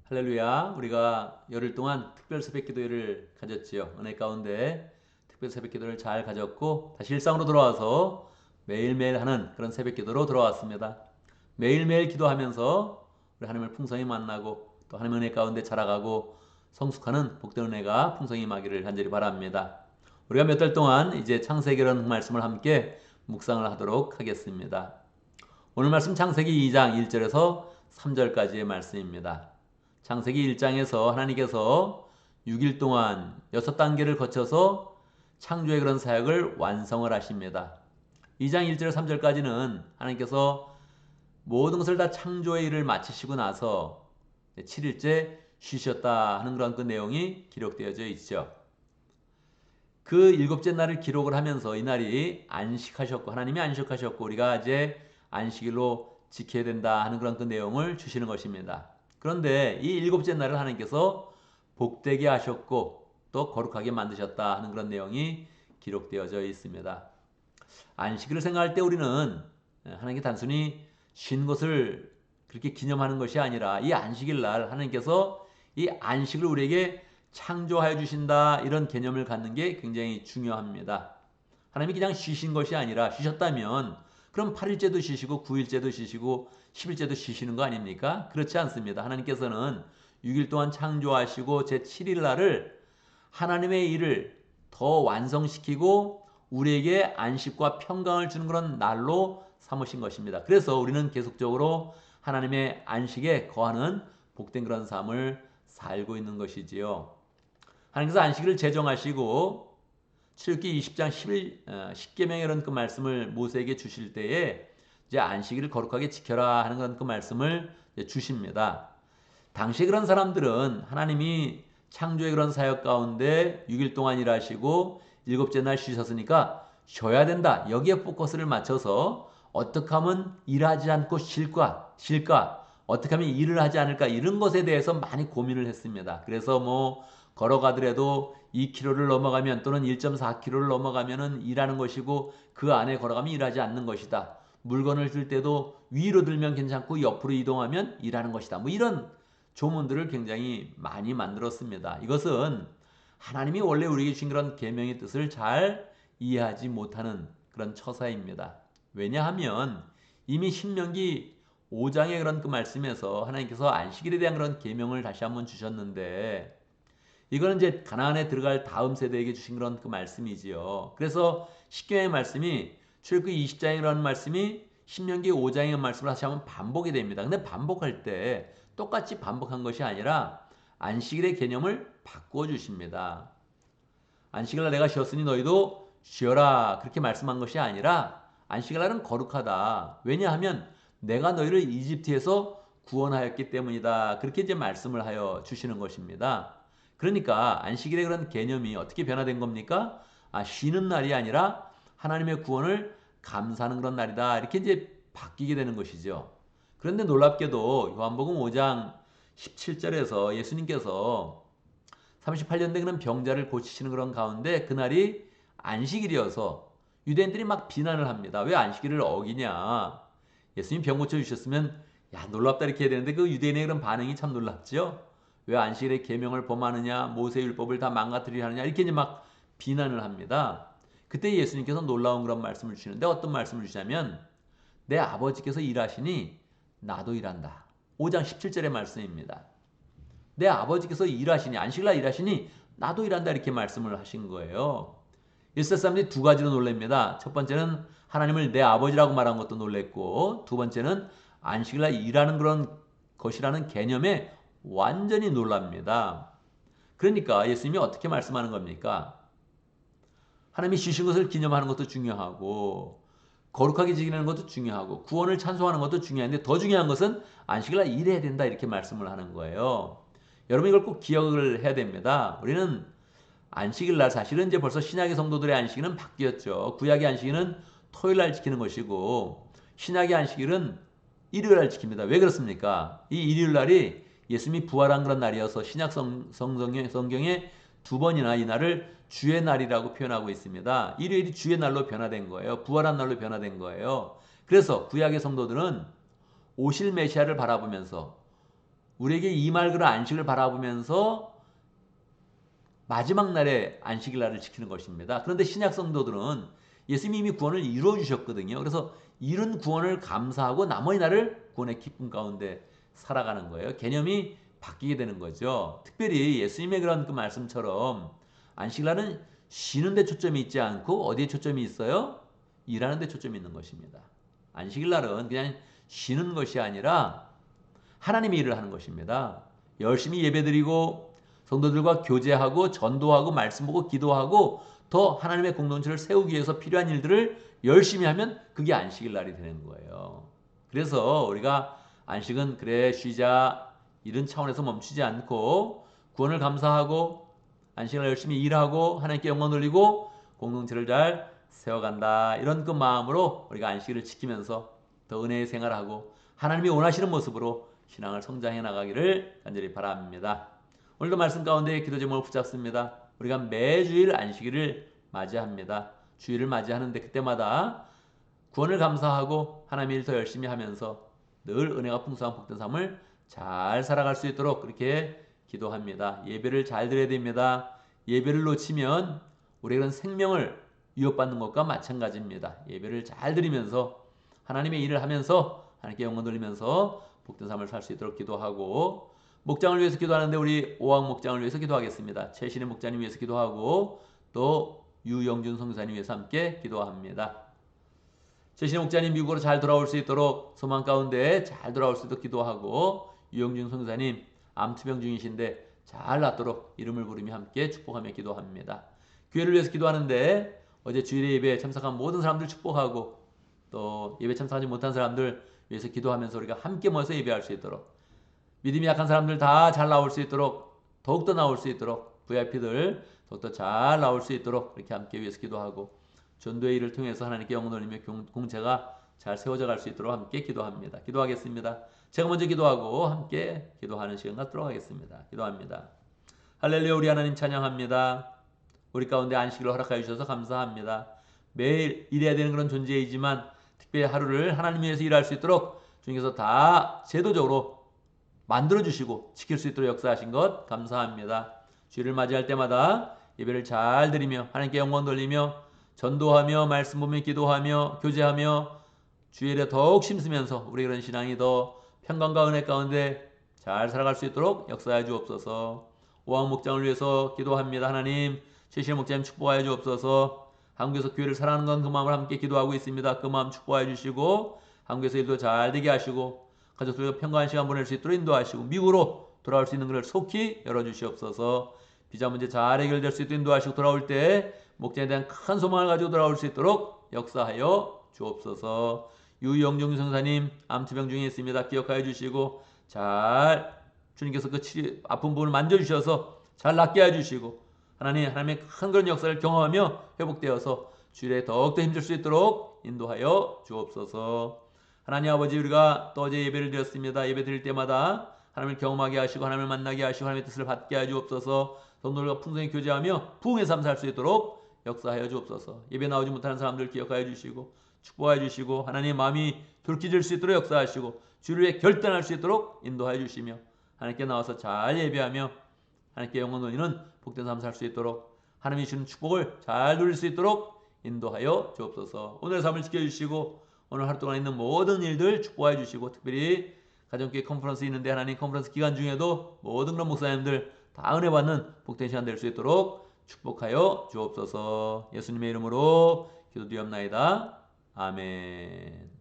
할렐루야. 우리가 열흘 동안 특별 새벽 기도회를 가졌지요. 은혜 가운데 특별 새벽 기도를 잘 가졌고 다시 일상으로 돌아와서 매일매일 하는 그런 새벽 기도로 돌아왔습니다. 매일매일 기도하면서 우리 하나님을 풍성히 만나고 또 하나님의 은혜 가운데 자라가고 성숙하는 복된 은혜가 풍성히 임하기를 간절히 바랍니다. 우리가 몇 달 동안 이제 창세기라는 말씀을 함께 묵상을 하도록 하겠습니다. 오늘 말씀 창세기 2장 1절에서 3절까지의 말씀입니다. 창세기 1장에서 하나님께서 6일 동안 6단계를 거쳐서 창조의 그런 사역을 완성을 하십니다. 2장 1절 3절까지는 하나님께서 모든 것을 다 창조의 일을 마치시고 나서 7일째 쉬셨다 하는 그런 그 내용이 기록되어져 있죠. 그 일곱째 날을 기록을 하면서 이날이 안식하셨고 하나님이 안식하셨고 우리가 이제 안식일로 지켜야 된다 하는 그런 그 내용을 주시는 것입니다. 그런데 이 일곱째 날을 하나님께서 복되게 하셨고 또 거룩하게 만드셨다 하는 그런 내용이 기록되어져 있습니다. 안식일을 생각할 때 우리는 하나님께 단순히 쉰 것을 그렇게 기념하는 것이 아니라 이 안식일 날 하나님께서 이 안식을 우리에게 창조하여 주신다 이런 개념을 갖는 게 굉장히 중요합니다. 하나님이 그냥 쉬신 것이 아니라 쉬셨다면 그럼 8일째도 쉬시고 9일째도 쉬시고 10일째도 쉬시는 거 아닙니까? 그렇지 않습니다. 하나님께서는 6일 동안 창조하시고 제 7일 날을 하나님의 일을 더 완성시키고 우리에게 안식과 평강을 주는 그런 날로 삼으신 것입니다. 그래서 우리는 계속적으로 하나님의 안식에 거하는 복된 그런 삶을 살고 있는 것이지요. 하나님께서 안식일을 제정하시고 출애굽기 20장 10계명의 이런 그 말씀을 모세에게 주실 때에 이제 안식일을 거룩하게 지켜라 하는 그런 그 말씀을 주십니다. 당시 그런 사람들은 하나님이 창조의 그런 사역 가운데 6일 동안 일하시고 일곱째 날 쉬셨으니까 쉬어야 된다. 여기에 포커스를 맞춰서 어떻게 하면 일하지 않고 쉴까? 어떻게 하면 일을 하지 않을까? 이런 것에 대해서 많이 고민을 했습니다. 그래서 뭐 걸어가더라도 2km를 넘어가면 또는 1.4km를 넘어가면은 일하는 것이고 그 안에 걸어가면 일하지 않는 것이다. 물건을 들 때도 위로 들면 괜찮고 옆으로 이동하면 일하는 것이다. 뭐 이런 조문들을 굉장히 많이 만들었습니다. 이것은 하나님이 원래 우리에게 주신 그런 계명의 뜻을 잘 이해하지 못하는 그런 처사입니다. 왜냐하면 이미 신명기 5장의 그런 그 말씀에서 하나님께서 안식일에 대한 그런 계명을 다시 한번 주셨는데 이거는 이제 가나안에 들어갈 다음 세대에게 주신 그런 그 말씀이지요. 그래서 십계명의 말씀이 출애굽기 20장이라는 말씀이 신명기 5장의 말씀을 다시 한번 반복이 됩니다. 근데 반복할 때 똑같이 반복한 것이 아니라 안식일의 개념을 바꾸어 주십니다. 안식일날 내가 쉬었으니 너희도 쉬어라 그렇게 말씀한 것이 아니라 안식일날은 거룩하다. 왜냐하면 내가 너희를 이집트에서 구원하였기 때문이다. 그렇게 이제 말씀을 하여 주시는 것입니다. 그러니까 안식일의 그런 개념이 어떻게 변화된 겁니까? 쉬는 날이 아니라 하나님의 구원을 감사하는 그런 날이다. 이렇게 이제 바뀌게 되는 것이죠. 그런데 놀랍게도 요한복음 5장 17절에서 예수님께서 38년 된 그런 병자를 고치시는 그런 가운데 그날이 안식일이어서 유대인들이 막 비난을 합니다. 왜 안식일을 어기냐? 예수님 병 고쳐주셨으면 야 놀랍다 이렇게 해야 되는데 그 유대인의 그런 반응이 참 놀랍죠. 왜 안식일의 계명을 범하느냐, 모세율법을 다 망가뜨리려 하느냐 이렇게 이제 막 비난을 합니다. 그때 예수님께서 놀라운 그런 말씀을 주시는데 어떤 말씀을 주시냐면 내 아버지께서 일하시니 나도 일한다. 5장 17절의 말씀입니다. 내 아버지께서 일하시니 안식일날 일하시니 나도 일한다 이렇게 말씀을 하신 거예요. 1세 사람들이 두 가지로 놀랍니다. 첫 번째는 하나님을 내 아버지라고 말한 것도 놀랬고 두 번째는 안식일날 일하는 그런 것이라는 개념에 완전히 놀랍니다. 그러니까 예수님이 어떻게 말씀하는 겁니까? 하나님이 주신 것을 기념하는 것도 중요하고 거룩하게 지키는 것도 중요하고 구원을 찬송하는 것도 중요한데 더 중요한 것은 안식일날 일해야 된다 이렇게 말씀을 하는 거예요. 여러분 이걸 꼭 기억을 해야 됩니다. 우리는 안식일날 사실은 이제 벌써 신약의 성도들의 안식일은 바뀌었죠. 구약의 안식일은 토요일날 지키는 것이고 신약의 안식일은 일요일날 지킵니다. 왜 그렇습니까? 이 일요일날이 예수님이 부활한 그런 날이어서 신약 성경에 두 번이나 이 날을 주의 날이라고 표현하고 있습니다. 일요일이 주의 날로 변화된 거예요. 부활한 날로 변화된 거예요. 그래서 구약의 성도들은 오실 메시아를 바라보면서 우리에게 임할 그런 안식을 바라보면서 마지막 날에 안식일 날을 지키는 것입니다. 그런데 신약 성도들은 예수님이 이미 구원을 이루어 주셨거든요. 그래서 이룬 구원을 감사하고 나머지 날을 구원의 기쁨 가운데 살아가는 거예요. 개념이 바뀌게 되는 거죠. 특별히 예수님의 그런 그 말씀처럼 안식일 날은 쉬는 데 초점이 있지 않고 어디에 초점이 있어요? 일하는 데 초점이 있는 것입니다. 안식일 날은 그냥 쉬는 것이 아니라 하나님의 일을 하는 것입니다. 열심히 예배드리고 성도들과 교제하고 전도하고 말씀 보고 기도하고 더 하나님의 공동체를 세우기 위해서 필요한 일들을 열심히 하면 그게 안식일 날이 되는 거예요. 그래서 우리가 안식은 그래 쉬자 이런 차원에서 멈추지 않고 구원을 감사하고 안식을 열심히 일하고 하나님께 영광 돌리고 공동체를 잘 세워간다 이런 그 마음으로 우리가 안식일을 지키면서 더 은혜의 생활하고 하나님이 원하시는 모습으로 신앙을 성장해 나가기를 간절히 바랍니다. 오늘도 말씀 가운데 기도 제목을 붙잡습니다. 우리가 매주일 안식일을 맞이합니다. 주일을 맞이하는데 그때마다 구원을 감사하고 하나님의 일 더 열심히 하면서 늘 은혜가 풍성한 복된 삶을 잘 살아갈 수 있도록 그렇게 기도합니다. 예배를 잘 드려야 됩니다. 예배를 놓치면 우리는 생명을 위협받는 것과 마찬가지입니다. 예배를 잘 드리면서 하나님의 일을 하면서 하나님께 영광 돌리면서 복된 삶을 살 수 있도록 기도하고 목장을 위해서 기도하는데 우리 오왕 목장을 위해서 기도하겠습니다. 최신의 목자님 위해서 기도하고 또 유영준 성사님 위해서 함께 기도합니다. 최신의 목자님 미국으로 잘 돌아올 수 있도록 소망 가운데 잘 돌아올 수 있도록 기도하고 유영준 성사님 암투병 중이신데 잘 낫도록 이름을 부르며 함께 축복하며 기도합니다. 교회를 위해서 기도하는데 어제 주일의 예배에 참석한 모든 사람들 축복하고 또 예배 참석하지 못한 사람들 위해서 기도하면서 우리가 함께 모여서 예배할 수 있도록 믿음이 약한 사람들 다 잘 나올 수 있도록 더욱더 나올 수 있도록 VIP들 더욱더 잘 나올 수 있도록 이렇게 함께 위해서 기도하고 전도의 일을 통해서 하나님께 영광 돌리며 공체가 잘 세워져 갈 수 있도록 함께 기도합니다. 기도하겠습니다. 제가 먼저 기도하고 함께 기도하는 시간 갖도록 하겠습니다. 기도합니다. 할렐루야 우리 하나님 찬양합니다. 우리 가운데 안식을 허락하여 주셔서 감사합니다. 매일 일해야 되는 그런 존재이지만 특별히 하루를 하나님 위해서 일할 수 있도록 주님께서 다 제도적으로 만들어주시고 지킬 수 있도록 역사하신 것 감사합니다. 주일을 맞이할 때마다 예배를 잘 드리며 하나님께 영광 돌리며 전도하며 말씀 보며 기도하며 교제하며 주일에 더욱 힘쓰면서 우리 그런 신앙이 더 평강과 은혜 가운데 잘 살아갈 수 있도록 역사해 주옵소서. 오왕 목장을 위해서 기도합니다. 하나님 최신의 목자님 축복하여 주옵소서. 한국에서 교회를 사랑하는 건 그 마음을 함께 기도하고 있습니다. 그 마음 축복하여 주시고 한국에서 일도 잘 되게 하시고 가족들과 평강한 시간 보낼 수 있도록 인도하시고 미국으로 돌아올 수 있는 것을 속히 열어주시옵소서. 비자 문제 잘 해결될 수 있도록 인도하시고 돌아올 때 목장에 대한 큰 소망을 가지고 돌아올 수 있도록 역사하여 주옵소서. 유영종 성사님 암투병 중에 있습니다. 기억하여 주시고 잘 주님께서 그 아픈 부분을 만져주셔서 잘 낫게 해주시고 하나님의 큰 그런 역사를 경험하며 회복되어서 주일에 더욱더 힘줄 수 있도록 인도하여 주옵소서. 하나님 아버지 우리가 또 어제 예배를 드렸습니다. 예배 드릴 때마다 하나님을 경험하게 하시고 하나님을 만나게 하시고 하나님의 뜻을 받게 하여 주옵소서. 성도들과 풍성히 교제하며 부흥의 삶 살 수 있도록 역사하여 주옵소서. 예배 나오지 못하는 사람들 기억하여 주시고 축복하여 주시고 하나님의 마음이 돌이킬 수 있도록 역사하시고 주를 위해 결단할 수 있도록 인도하여 주시며 하나님께 나와서 잘 예배하며 하나님께 영광 돌리는 복된 삶 살 수 있도록 하나님이 주시는 축복을 잘 누릴 수 있도록 인도하여 주옵소서. 오늘의 삶을 지켜주시고 오늘 하루 동안 있는 모든 일들 축복하여 주시고 특별히 가정교회 컨퍼런스 있는데 하나님 컨퍼런스 기간 중에도 모든 그런 목사님들 다 은혜 받는 복된 시간 될 수 있도록 축복하여 주옵소서. 예수님의 이름으로 기도드리옵나이다. 아멘.